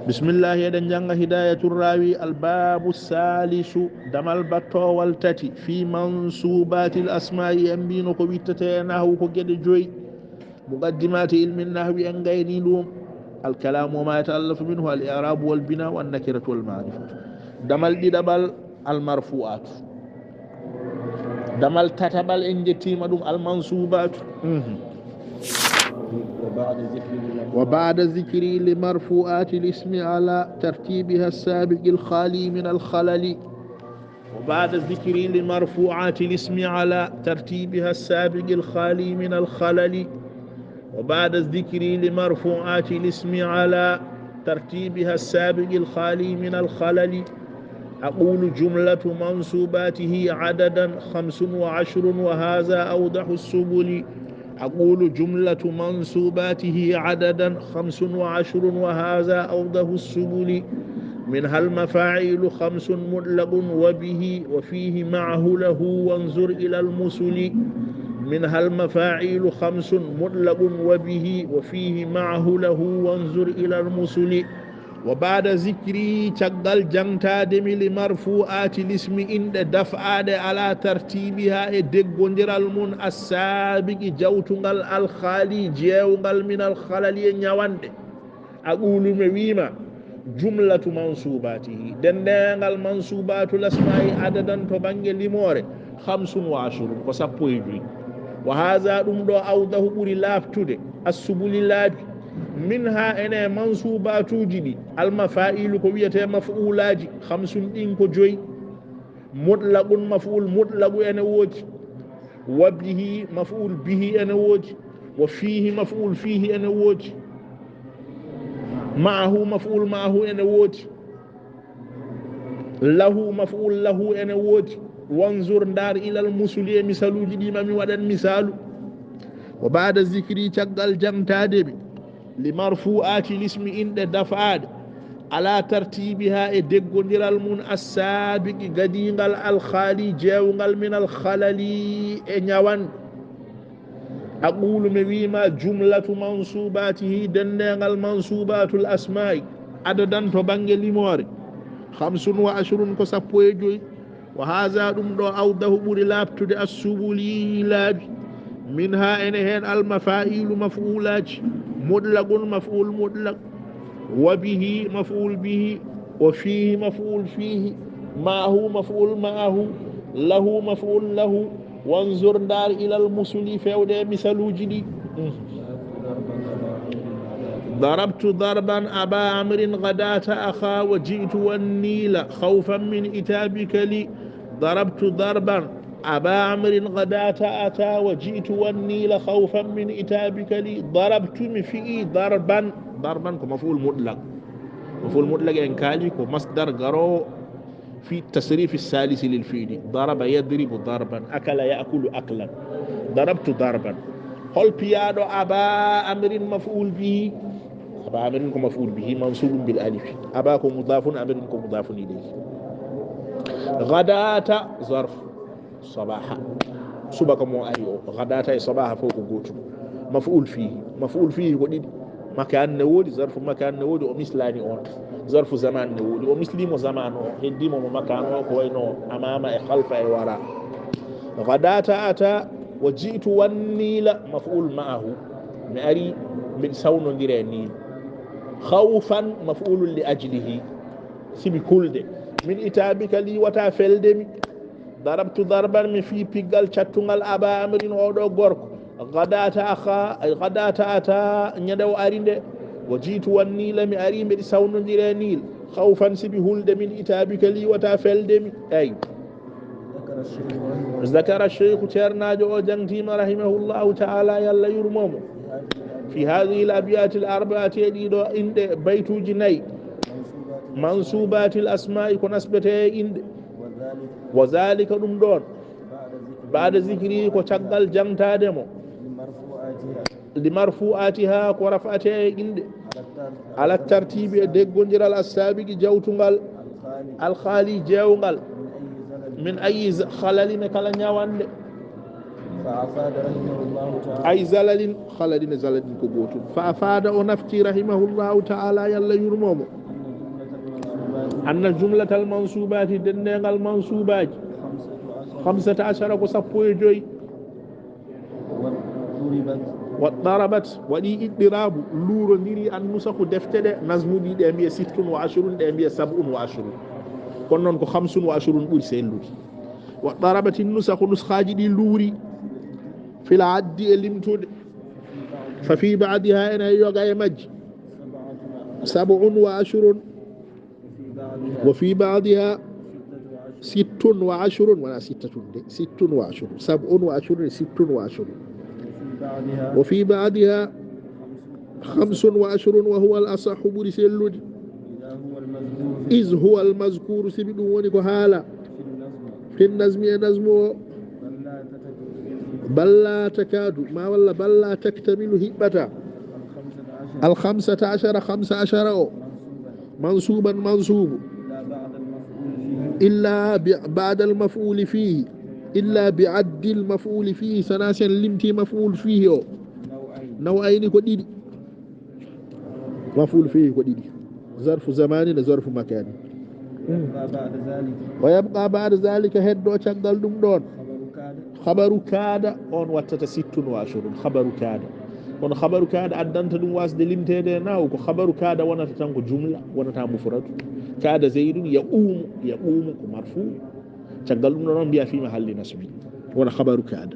بسم الله يدن جنگ هداية الراوي الباب الثالث دمال بطو والتتي في منصوبات الأسماء ينبين كبيتتينه كجد جوي مقدمات علم النحو أنغيني لهم الكلام وما يتألف منه الإعراب والبناء والنكرة والمعرفة دمال دي دمال المرفوعات دمال تتبال انجتي مدوم المنصوبات وبعد ذكر لمرفوعات الاسم على ترتيبها السابق الخالي من الخلل وبعد ذكر لمرفوعات الاسم على ترتيبها السابق الخالي من الخلل وبعد الذكر لمرفوعات الاسم على ترتيبها السابق الخالي من الخلل أقول جملة منصوباته عددا 25 وهذا أوضح السبل أقول جملة منصوباته عددا 25 وهذا أوضح السبل منها المفاعيل 5 مطلق وبه وفيه معه له وانظر إلى المثل منها المفاعيل 5 مطلق وبه وفيه معه له وانظر إلى المثل وبعد ذكري تقل جنتادم لمرفوعات الاسم إن دفعاد على ترتيبها دقندر المن السابق جوتنغل الخالي جيونغل من الخلل نيواند أقول مويما جملة منصوباته دندنغل منصوبات الأسماء عددا تبنج لمور 25 وسبويجي وهذا دو أوضه بري لافتود السبل لابي منها أنا منصوبات جدي المفاعيل كويته مفعولاج 50 إن كجوي مطلق مفعول مطلق أنا وجه وبه مفعول به أنا وجه وفيه مفعول فيه أنا وجه معه مفعول معه أنا وجه له مفعول له أنا وجه وانظر دار إلى المثل مثال جدي ما ودن مثال وبعد الذكر تقل جمتادبي لمرفوعات الاسم إن دفعاد على ترتيبها دقندر المن السابق قدينغل الخالي جاونغل من الخلل نيوان أقول مويما جملة منصوباته دنغل منصوبات الأسماء عددا تبنج لمور 25 كسبويجوي وهذا دو أوضه بري لابتد السبولي لابي منها إنهن المفاعيل مفعولات مطلق مفعول مطلق وبه مفعول به وفيه مفعول فيه معه مفعول معه له مفعول له وانظر دار إلى المثل فيود مثل جدي ضربت ضربا أبا عمرو غداة أخا وجئت والنيل خوفا من إتابك لي ضربت ضربا أبا عمرو غداة أتى وجئت والنيل خوفا من إتابك لي ضربت مفئي ضربا كمفعول مطلق مفعول مطلق إنكالي كمصدر غرو في التصريف الثالث للفعل ضرب يضرب ضربا أكل يأكل أكلا ضربت ضربا هل بيادو أبا عمرو مفعول به أبا عمرو كمفعول به منصوب بالألف أبا كمضاف عمرو كمضاف إليه غداة ظرف صباحا سبك مو أيو غداة صباحا فوق قوت مفعول فيه ودي مكان نودي ظرف مكان نودي ومثلاني أون ظرف زمان نودي ومثلي زمان هدي مكان كوينو أمام خلف وراء غداة أتى وجئت والنيل مفعول معه مأري من سون غير النيل خوفا مفعول لأجله سبي كل ده من إتابك لي وتافلدمي ضربت ضربا من في بيغال تشاتونغال أبا أمرين أودو غورك غداة أخا غداة أتا نيدو أرينده وجيت والنيل مي أريم دي ساونو ديري نيل خوفا سبي هولد من إتابك لي وتافلدمي أي ذكر الشيخ تيرناجو جنتيم رحمه الله تعالى يلا يرمم في هذه الأبيات الأربعة يديدو عند بيت جني منصوبات الأسماء كنسبته عند وذلك دون بعد ذكري كتقل جمتادمو لمرفوعاتها كرفعتها عند على الترتيب دقنجر السابق جوتنغل الخالي جاونغل من أي خلل نكلا نيوان فأفاد رحمه الله تعالى أي زلل خلل زلل كبوت فأفاد ونفتي رحمه الله تعالى يلا يرموم أن الجملة المنصوبات دنيا المنصوبات 15 كسبوي جوي وضربت ودي إضراب لورو نيري النسخ دفتة نظم دي دي 26 دي 27 كنون كو 25 بوري سيلودي وضربت النسخ نسخاجي دي لوري في العد الليمتود ففي بعدها أنا يوغا يمج 27 وفي بعضها 26 ولا 26 27 وفي بعدها 25 وهو الأصح بريس اللودي إذ هو المذكور سبيلوني كهالا في النظم ينظم بل لا تكاد ما ولا بل لا تكتمل هبتا 15 منصوبا منصوب إلا بعد المفعول فيه إلا بعد المفعول فيه سناسا لمتي مفعول فيه نوعين كديدي مفعول فيه كديدي ظرف زمان ظرف مكان ويبقى بعد ذلك هدو تشغل دم دون خبر كاد on wattata 26 خبر كاد on خبر كاد addanta dum wasde limtede naw ko خبر كاد wonata tan ko jumla wonata mufrad كاد زيد يقوم ko marfu تشغل دم non biya fi mahalli nasbi wona خبر كاد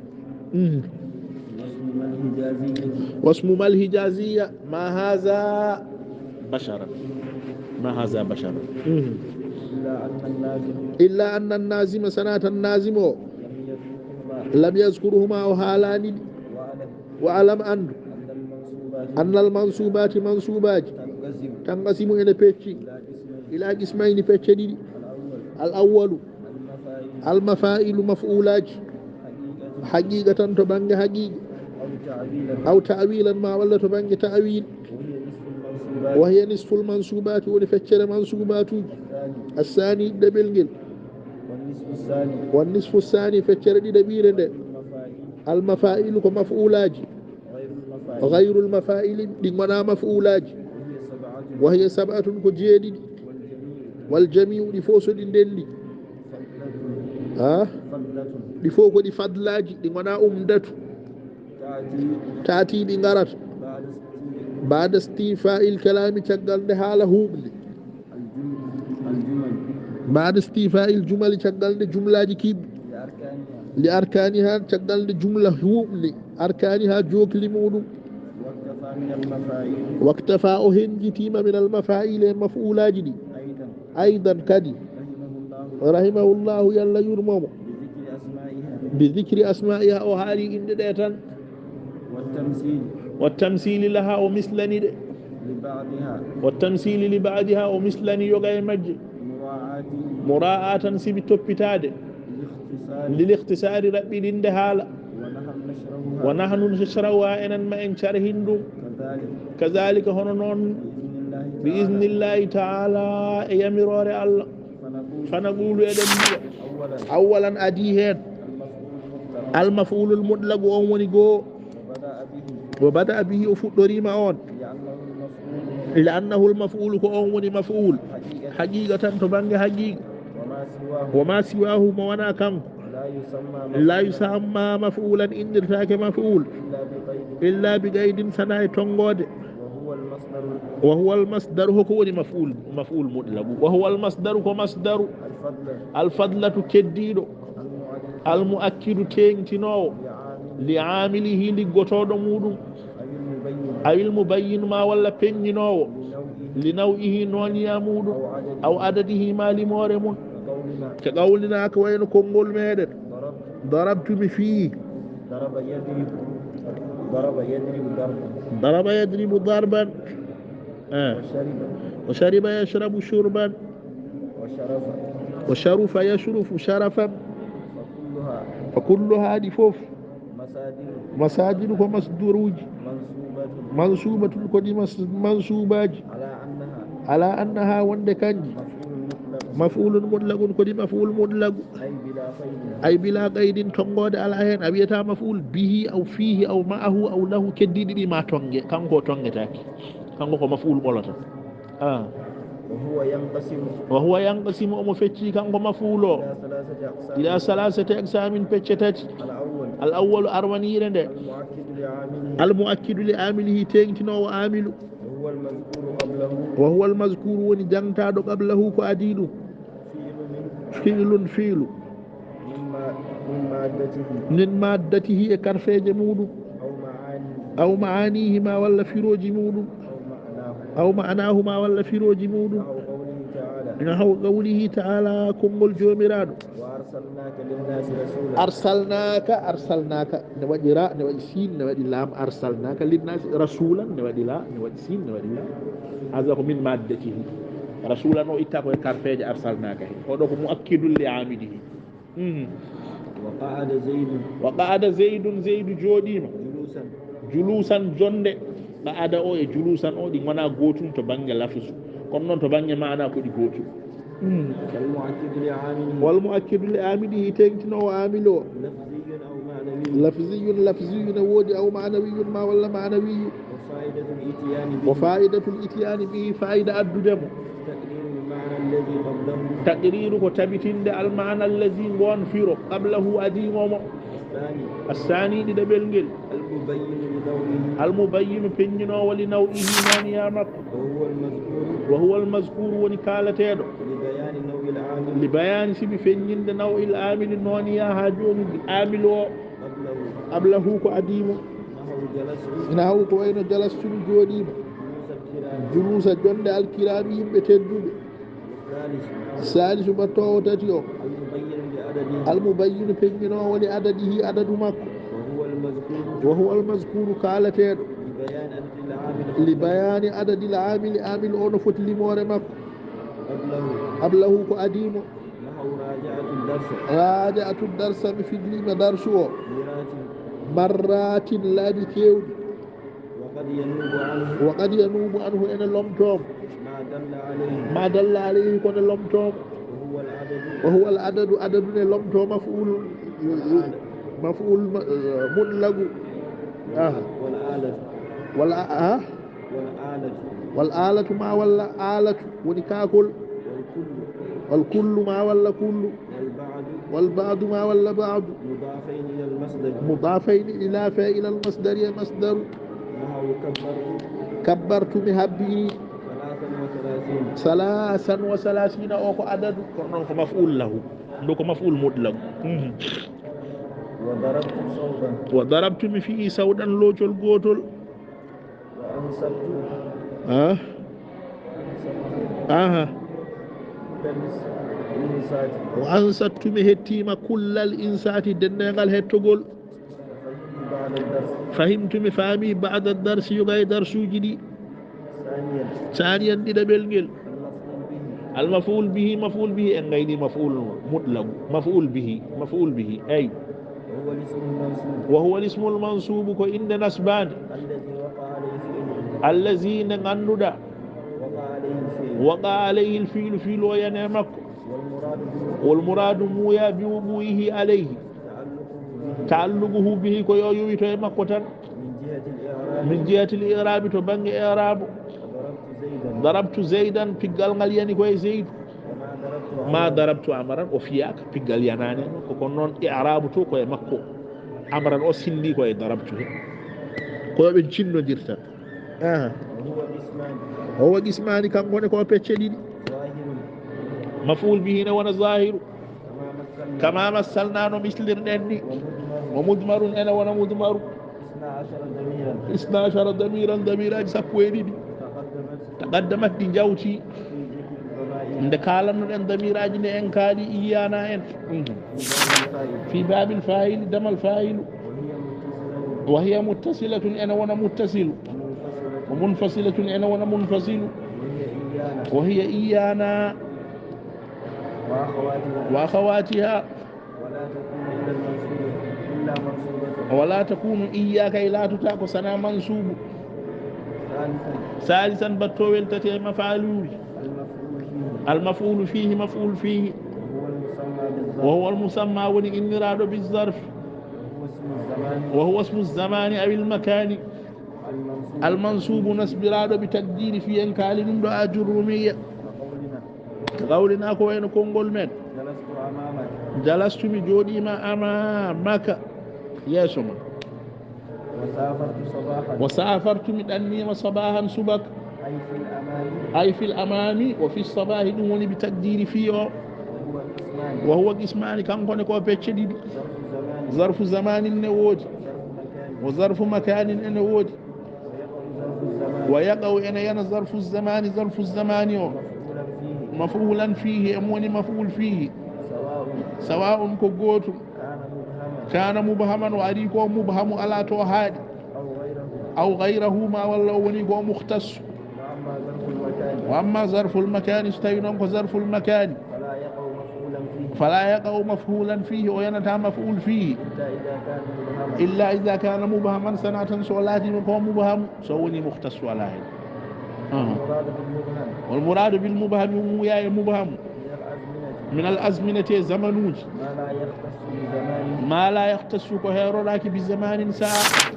واسم ما الحجازية ما هذا بشرا إلا أن النازم سنة النازم لم يذكرهما وحالان وعلم أن المنصوبات منصوبات تنقسم إلى بيتشي إلى قسمين بيتشي الأول المفاعل مفعولات حقيقة تبنغ حقيقة أو تأويلا ما ولا تبنغ تأويل وهي نصف المنصوبات ولفتشر منصوبات الثاني دبلغل والنصف الثاني فتشر دبيرن المفاعل كمفعولات غير المفاعل لمنا مفعولات وهي 7 كجيد والجميع لفوس دندلي لفوق دي فضلاج لمنا أمدت تأتي بغرط بعد استيفاء الكلام تشغل ده حاله بعد استيفاء الجمل تشغل ده جملة كيب لأركانها تشغل ده جملة هو لأركانها جوك لمودو واكتفى هنجتيم من المفاعيل المفعولات دي أيضا كدي رحمه الله يلا يرمم بذكر أسمائها وهذه إن ديتا والتمثيل لها ومثلني والتمثيل لبعدها ومثلني يغاي مج مراعاة سبي توبيتاد للاختصار ربي دين دهالا ونحن نشروا إن ما إن شرهندو كذلك هنون بإذن الله تعالى يمرور الله فنقول يا أولا أديهن المفعول المطلق ومنيغو وبدأ به أفضل ما لأنه المفعول كأون مفعول حقيقة تبنغ حقيقة وما سواه موانا كم لا يسمى مفعولا إن ارتاك مفعول إلا بقيد سنة تنغود وهو المصدر هو مفعول مطلق وهو المصدر كمصدر الفضلة كديد المؤكد تنتنو لعامله لغتود مودو أو المبين ما ولا بينينو لنوعه نونيا مودو أو عدده ما لمورمون كقولنا كوين كونغول ميدن ضربت فيه ضرب يضرب ضربا وشرب يشرب شربا وشرف يشرف شرفا فكلها دفوف مساجد ومصدروج منصوبة كدي منصوباج على أنها وندكانج مفعول مطلق كدي مفعول مطلق أي بلا قيد تنقود على هين أبيتا مفعول به أو فيه أو معه أو له كدي دي ما تنجي كانكو تنجي تاكي كانكو مفعول مولتا وهو ينقسم أم فتشي كان مفعول إلى ثلاثة أقسام فتشتات الأول أرواني رند المؤكد لعامله تنتنو وعامل وهو المذكور ونجنتا قبله كأديد فيل من مادته كرفيج مود أو معانيهما ولا فروج مود أو معناهما ولا فروج مود نحو قوله تعالى كم الجومران أرسلناك نودي راء نودي سين نودي لام أرسلناك للناس رسولا نودي لا نودي سين نودي لا هذا هو من مادته رسولا نو إتاكو كارفيج أرسلناك هذا هو مؤكد لعامله وقعد زيد جوديما جلوسا جند قعد أو جلوسا أو دي منا غوتون تو بانغ لافز كون نون تو بانغ معنا كو دي غوتو والمؤكد لعامله تنتنو عامله لفظي ودي أو معنوي ما ولا معنوي وفائدة الإتيان به فائدة الدم تقرير كتبتين المعنى الذي وانفره قبله أديمه الثاني لدبلنجل المبين فيننا ولنوعه نانيامك وهو المذكور ونكالته لبيان سبي فينين نوع العامل النانيا هاجون عامل قبله كأديمه إنه كوين جلست جوديم جلوس جند الكرامين بتدود الثالث بطوة تتيو المبين فيننا ولعدده عدد مكو وهو المذكور كالتين لبيان عدد العامل عامل أنفت لمور مكو قبله كأديمه راجعة الدرس بفجل مدرسه مرات لا بكيود وقد ينوب عنه إن اللمتوم ما دل عليه كون اللمتوم وهو العدد عدد اللمتوم مفعول مطلق والآلة ما ولا آلة ونكاكل والكل ما ولا كل والبعض ما ولا بعض مضافين إلى فاعل المصدر مصدر كبرت مهبي 33 أو عدد كنوك مفعول له نوك مفعول مطلق وضربت فيه سودا لوجل غوتل وأنصت مهتيم كل الإنسات دنغال هتقول فهمت مفامي بعد الدرس يغاي درسو جدي ثانيا دي دبلغل المفعول به ان غير مفعول مطلق مفعول به اي وهو الاسم المنصوب كو ان نسبان الذين غنودا وقع عليه الفيل وينامك والمراد مويا بوبويه عليه تعلقه به كو يويتو مكوتان من جهة الإعراب تبنغ إعراب ضربت زيدا في قال يعني كوي زيد ما ضربت عمرا وفياك في قال يناني كونون إعراب تو كوي مكو عمرا أو سندي كوي ضربته كوي بنشنو ديرتا هو جسماني كان كوني كوي بيتشدي مفعول به وانا ظاهر كما مثلنا مثل النني ومدمر انا وانا مدمر 12 ضميرا سبويني تقدمت دي جاوتي عند كالن ان ضميراج ني ان كالي ايانا ان في باب الفاعل دم الفاعل وهي متصلة انا وانا متصل ومنفصلة انا وانا منفصل وهي ايانا واخواتها ولا تكون إياك لا تتاكو سنا منصوب ثالثا بتويل تتي مفعول المفعول فيه وهو المسمى وإن راد بالظرف وهو اسم الزمان أو المكان المنصوب نسب راد بتقدير في إنكال من دعاء جرمية قولنا كو وين كونغول من جلست أمامك جلست بجودي ما أمامك يا سما وسافرت صباحا وسافرت من أني صباحا سبك أي في الأمان أي في الأمام وفي الصباح دون بتقدير فيه وهو قسمان وهو جسمان كان كون كو بيتشدي ظرف زمان ظرف زمان النوود ظرف مكان وظرف مكان النوود ويقع ظرف الزمان ويقع إن ظرف الزمان ظرف الزمان مفعولا فيه مفعولا فيه أمون مفعول فيه سواء سواء كقوت كان مبهما كان مبهما وأريكو مبهم على توهاد أو غيره أو غيره ما والله ونيكو مختص وأما ظرف المكان وأما ظرف المكان استينونك ظرف المكان فلا يقع مفعولا فيه فلا يقع مفعولا فيه وينتهى مفعول فيه إلا إذا كان مبهما إلا إذا كان مبهما سنة سولاتي مكو مبهم سوني مختص ولا هي المراد بالمبهم والمراد بالمبهم ويا مبهم من الأزمنة من الأزمنة زمنوج ما لا يختص بزمان ما لا يختص كهيرو لك بزمان ساعة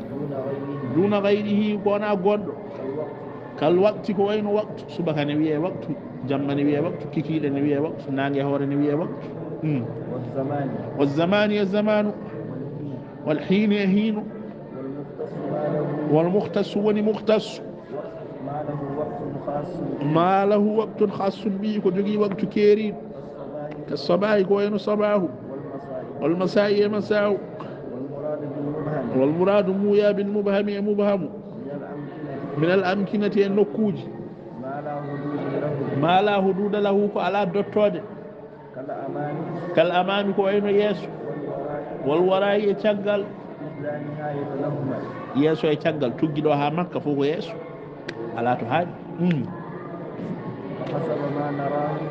دون غيره دون غيره كونا قد كالوقت كوين وقت صبح نبيه وقت جمع نبيه وقت كيكيد نبيه وقت نانجي هور نبيه وقت والزمان والزمان يا الزمان والحين يهين والمختص ونمختص ما له وقت خاص ما له وقت خاص به كجوجي وقت كيرين كالصباح كوين صباح والمساء يا مساء والمراد مويا بالمبهم يا مبهم من الأمكنة النكوج ما لا حدود له على دوتود كالأمام كوين يسو والوراء يتشغل يسو يتشغل تجدو ها مكة فوق يسو على تهاد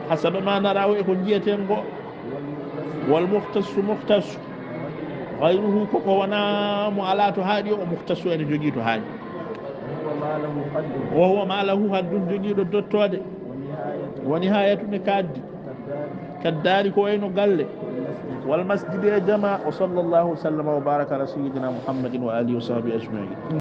حسب ما نراه يكون جيتين والمختص مختص غيره كوكونا على تهادي ومختص يعني جوجي تهادي وهو ما له حد جوجي دوتود ونهاية نكاد كالدار كوين قال والمسجد يا جماعة وصلى الله وسلم وبارك على سيدنا محمد وآله وصحبه أجمعين.